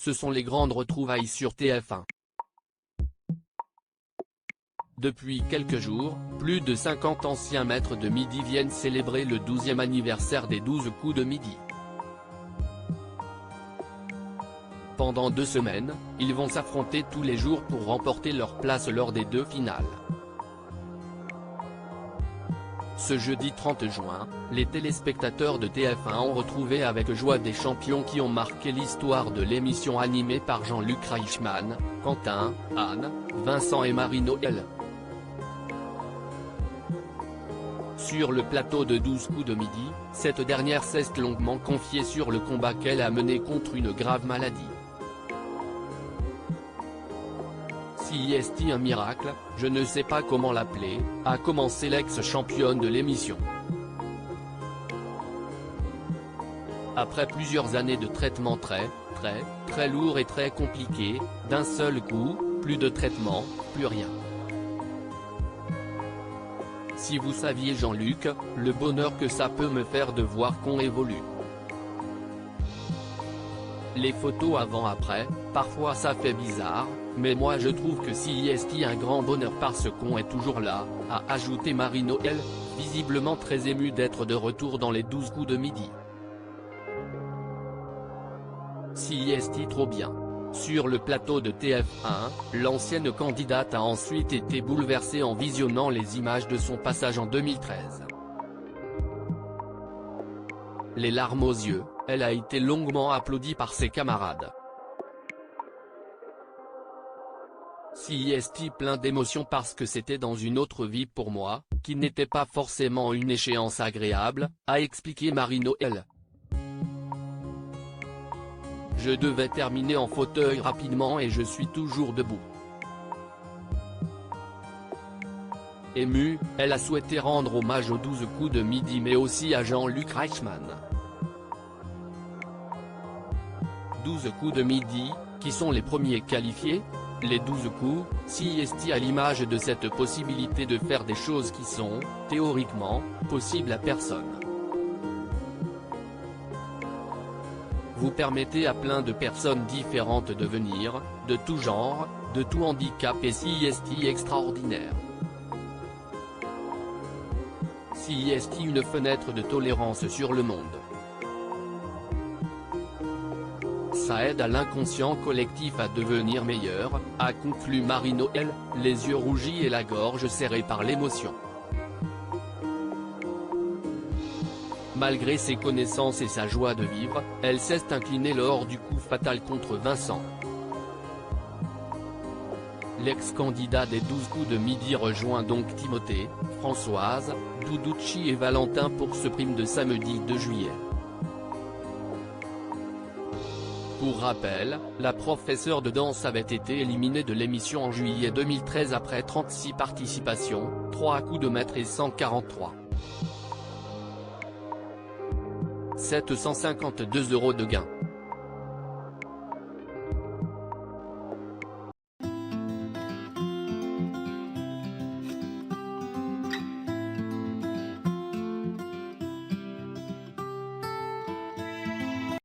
ce sont les grandes retrouvailles sur TF1. Depuis quelques jours, plus de 50 anciens maîtres de midi viennent célébrer le 12e anniversaire des 12 coups de midi. Pendant 2 semaines, ils vont s'affronter tous les jours pour remporter leur place lors des 2 finales. Ce jeudi 30 juin, les téléspectateurs de TF1 ont retrouvé avec joie des champions qui ont marqué l'histoire de l'émission animée par Jean-Luc Reichmann, Quentin, Anne, Vincent et Marie-Noël. Sur le plateau de 12 coups de midi, cette dernière s'est longuement confiée sur le combat qu'elle a mené contre une grave maladie. Si est-il un miracle, je ne sais pas comment l'appeler, a commencé l'ex-championne de l'émission. Après plusieurs années de traitement très lourd et très compliqué, d'un seul coup, plus de traitement, plus rien. Si vous saviez Jean-Luc, le bonheur que ça peut me faire de voir qu'on évolue. Les photos avant-après, parfois ça fait bizarre, mais moi je trouve que si est un grand bonheur parce qu'on est toujours là, a ajouté Marie-Noël, visiblement très émue d'être de retour dans les 12 coups de midi. Si est trop bien. Sur le plateau de TF1, l'ancienne candidate a ensuite été bouleversée en visionnant les images de son passage en 2013. Les larmes aux yeux, elle a été longuement applaudie par ses camarades. Si est plein d'émotions parce que c'était dans une autre vie pour moi, qui n'était pas forcément une échéance agréable, a expliqué Marie-Noël. Je devais terminer en fauteuil rapidement et je suis toujours debout. Émue, elle a souhaité rendre hommage aux 12 coups de midi mais aussi à Jean-Luc Reichmann. 12 coups de midi, qui sont les premiers qualifiés? Les 12 coups, si est à l'image de cette possibilité de faire des choses qui sont, théoriquement, possibles à personne. Vous permettez à plein de personnes différentes de venir, de tout genre, de tout handicap et si est extraordinaire. Si est une fenêtre de tolérance sur le monde. Ça aide à l'inconscient collectif à devenir meilleur, a conclu Marie-Noël, les yeux rougis et la gorge serrée par l'émotion. Malgré ses connaissances et sa joie de vivre, elle s'est inclinée lors du coup fatal contre Vincent. L'ex-candidat des 12 coups de midi rejoint donc Timothée, Françoise, Duducci et Valentin pour ce prime de samedi 2 juillet. Pour rappel, la professeure de danse avait été éliminée de l'émission en juillet 2013 après 36 participations, 3 coups de maître et 143. 752 € de gain.